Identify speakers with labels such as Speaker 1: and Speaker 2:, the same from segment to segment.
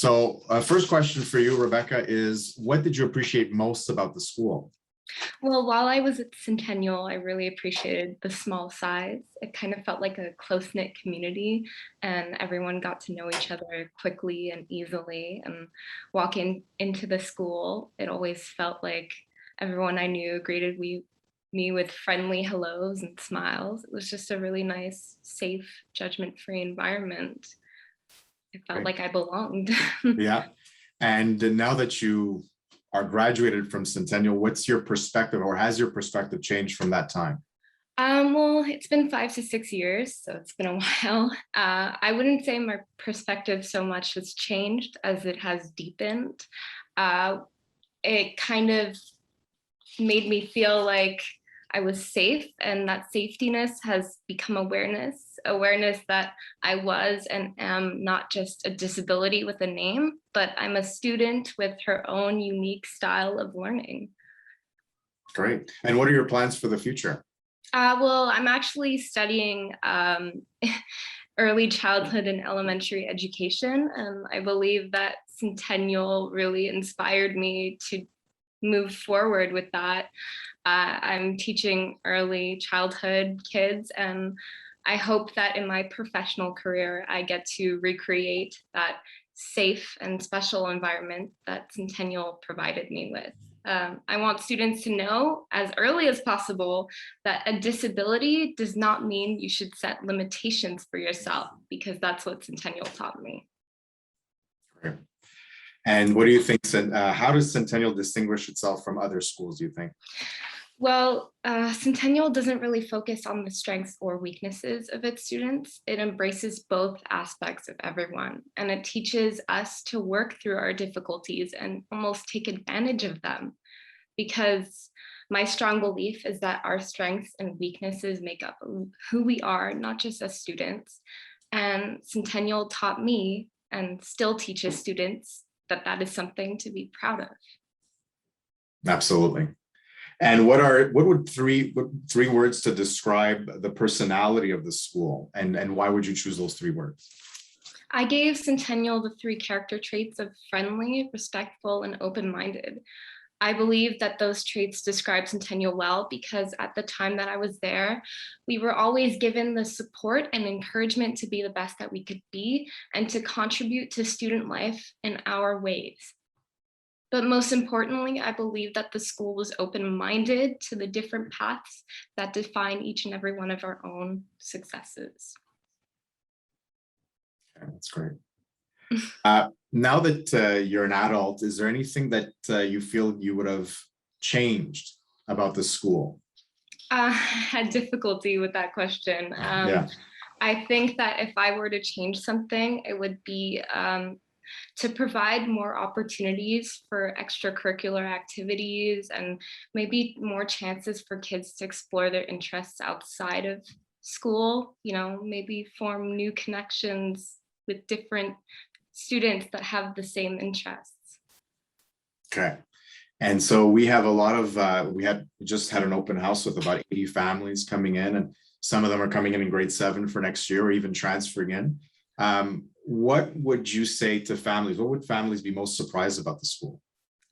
Speaker 1: So first question for you, Rebecca, is what did you appreciate most about the school?
Speaker 2: Well, while I was at Centennial, I really appreciated the small size. It kind of felt like a close-knit community, and everyone got to know each other quickly and easily. And walking into the school, it always felt like everyone I knew greeted me with friendly hellos and smiles. It was just a really nice, safe, judgment-free environment. It felt
Speaker 1: Right.
Speaker 2: like I belonged.
Speaker 1: Yeah. And now that you are graduated from Centennial, what's your perspective, or has your perspective changed from that time?
Speaker 2: Well, it's been 5 to 6 years, so it's been a while. I wouldn't say my perspective so much has changed as it has deepened. Uh, it kind of made me feel like I was safe, and that safetiness has become awareness that I was and am not just a disability with a name, but I'm a student with her own unique style of learning.
Speaker 1: Great. And what are your plans for the future?
Speaker 2: Well, I'm actually studying early childhood and elementary education, and I believe that Centennial really inspired me to move forward with that. I'm teaching early childhood kids, and I hope that in my professional career, I get to recreate that safe and special environment that Centennial provided me with. I want students to know as early as possible that a disability does not mean you should set limitations for yourself, because that's what Centennial taught me.
Speaker 1: Great. And what do you think, how does Centennial distinguish itself from other schools, do you think?
Speaker 2: Well, Centennial doesn't really focus on the strengths or weaknesses of its students. It embraces both aspects of everyone, and it teaches us to work through our difficulties and almost take advantage of them. Because my strong belief is that our strengths and weaknesses make up who we are, not just as students. And Centennial taught me, and still teaches students, that that is something to be proud of.
Speaker 1: Absolutely. And what would three words to describe the personality of the school, and why would you choose those 3 words?
Speaker 2: I gave Centennial the 3 character traits of friendly, respectful, and open-minded. I believe that those traits describe Centennial well, because at the time that I was there, we were always given the support and encouragement to be the best that we could be and to contribute to student life in our ways. But most importantly, I believe that the school was open-minded to the different paths that define each and every one of our own successes.
Speaker 1: Okay, that's great. Now that you're an adult, is there anything that you feel you would have changed about the school?
Speaker 2: I had difficulty with that question.
Speaker 1: Yeah.
Speaker 2: I think that if I were to change something, it would be to provide more opportunities for extracurricular activities and maybe more chances for kids to explore their interests outside of school, maybe form new connections with different students that have the same interests.
Speaker 1: Okay. And so we have a lot of, we just had an open house with about 80 families coming in, and some of them are coming in grade 7 for next year, or even transferring in. What would you say to families? What would families be most surprised about the school?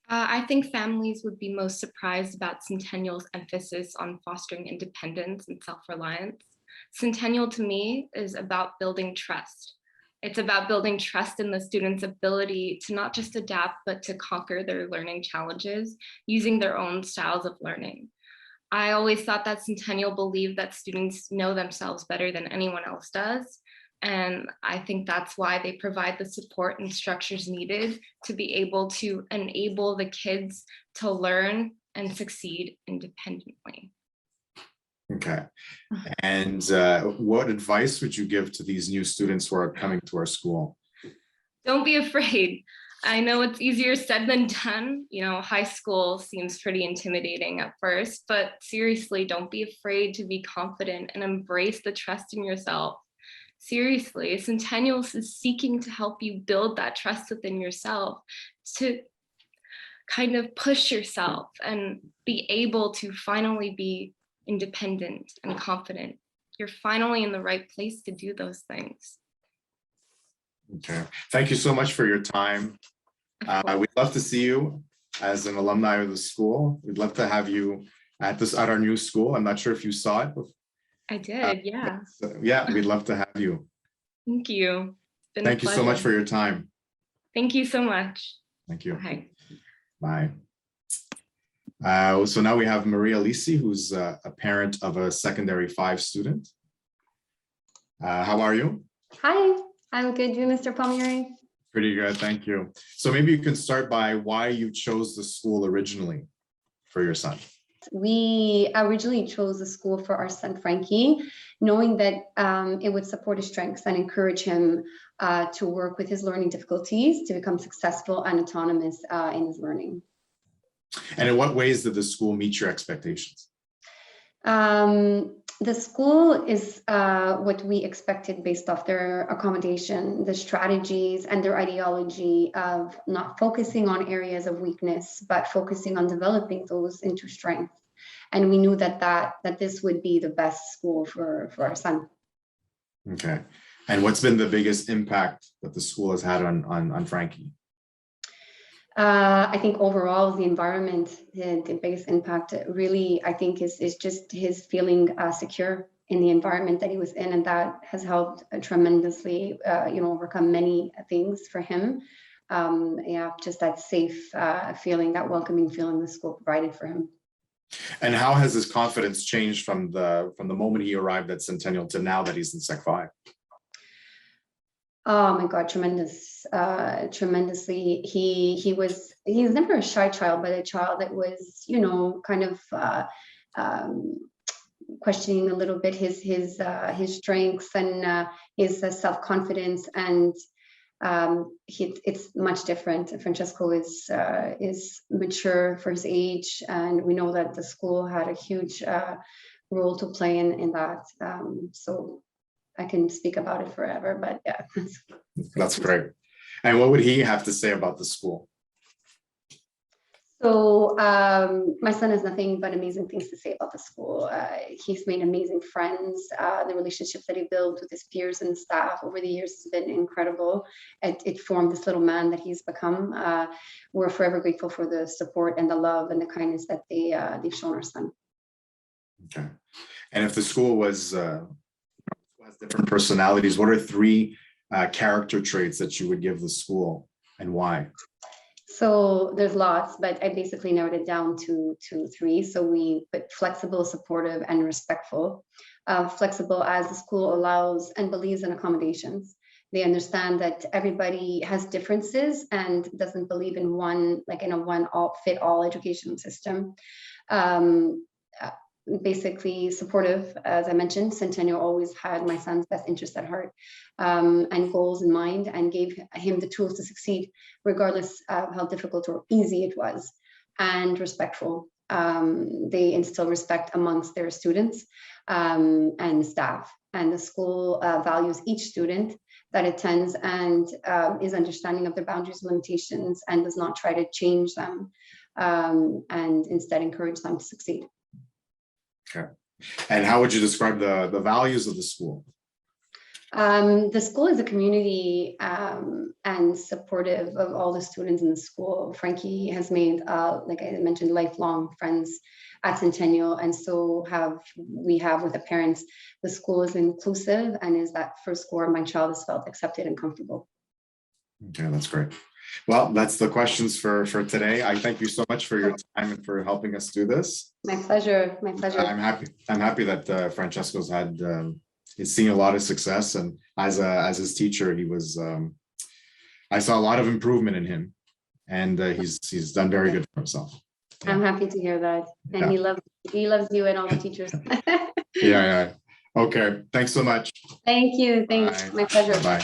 Speaker 2: I think families would be most surprised about Centennial's emphasis on fostering independence and self-reliance. Centennial to me is about building trust. It's about building trust in the students' ability to not just adapt, but to conquer their learning challenges using their own styles of learning. I always thought that Centennial believed that students know themselves better than anyone else does. And I think that's why they provide the support and structures needed to be able to enable the kids to learn and succeed independently.
Speaker 1: Okay. And what advice would you give to these new students who are coming to our school?
Speaker 2: Don't be afraid. I know it's easier said than done. High school seems pretty intimidating at first, but seriously, don't be afraid to be confident and embrace the trust in yourself. Seriously, Centennials is seeking to help you build that trust within yourself, to kind of push yourself and be able to finally be independent and confident. You're finally in the right place to do those things.
Speaker 1: Okay. Thank you so much for your time. We'd love to see you as an alumni of the school. We'd love to have you at our new school. I'm not sure if you saw it.
Speaker 2: I did, yeah.
Speaker 1: So, yeah, we'd love to have you.
Speaker 2: Thank you. It's been a
Speaker 1: Thank you so much
Speaker 2: pleasure.
Speaker 1: for your time.
Speaker 2: Thank you so much.
Speaker 1: Thank you.
Speaker 2: Bye.
Speaker 1: Bye. So now we have Maria Lisi, who's a parent of a secondary 5 student. How are you?
Speaker 3: Hi, I'm good. You, Mr. Palmieri?
Speaker 1: Pretty good, thank you. So maybe you can start by why you chose the school originally for your son.
Speaker 3: We originally chose the school for our son, Frankie, knowing that it would support his strengths and encourage him to work with his learning difficulties to become successful and autonomous in his learning.
Speaker 1: And in what ways did the school meet your expectations?
Speaker 3: The school is what we expected based off their accommodation, the strategies and their ideology of not focusing on areas of weakness, but focusing on developing those into strength. And we knew that this would be the best school for our son.
Speaker 1: Okay. And what's been the biggest impact that the school has had on Frankie?
Speaker 3: I think overall the environment, the biggest impact really, I think is just his feeling secure in the environment that he was in, and that has helped tremendously, overcome many things for him. Yeah, just that safe feeling, that welcoming feeling the school provided for him.
Speaker 1: And how has his confidence changed from the moment he arrived at Centennial to now that he's in Sec 5?
Speaker 3: Oh my God, tremendously. He's never a shy child, but a child that was, kind of questioning a little bit his strengths and his self-confidence, and it's much different. Francesco is mature for his age, and we know that the school had a huge role to play in that. So I can speak about it forever, but yeah.
Speaker 1: That's great. And what would he have to say about the school?
Speaker 3: So my son has nothing but amazing things to say about the school. He's made amazing friends. The relationships that he built with his peers and staff over the years has been incredible. It formed this little man that he's become. We're forever grateful for the support and the love and the kindness that they've shown our son.
Speaker 1: Okay. And if the school has different personalities, what are 3 character traits that you would give the school and why?
Speaker 3: So there's lots, but I basically narrowed it down to 3. So we put flexible, supportive, and respectful. Flexible as the school allows and believes in accommodations. They understand that everybody has differences and doesn't believe in one fit all education system. Basically supportive, as I mentioned. Centennial always had my son's best interest at heart and goals in mind, and gave him the tools to succeed, regardless of how difficult or easy it was. And respectful. They instill respect amongst their students and staff. And the school values each student that attends and is understanding of their boundaries and limitations, and does not try to change them, and instead encourage them to succeed.
Speaker 1: Okay. And how would you describe the values of the school?
Speaker 3: The school is a community and supportive of all the students in the school. Frankie has made, like I mentioned, lifelong friends at Centennial, and so we have with the parents. The school is inclusive and is that first where my child has felt accepted and comfortable.
Speaker 1: Okay, that's great. Well, that's the questions for today. I thank you so much for your time and for helping us do this.
Speaker 3: My pleasure. My pleasure.
Speaker 1: I'm happy that Francesco's had he's seen a lot of success, and as his teacher, he was. I saw a lot of improvement in him, and he's done very good for himself. Yeah.
Speaker 3: I'm happy to hear that, and
Speaker 1: Yeah.
Speaker 3: he loves you and all the teachers.
Speaker 1: Yeah. Okay. Thanks so much.
Speaker 3: Thank you. Thanks.
Speaker 1: Bye.
Speaker 3: My pleasure.
Speaker 1: Bye.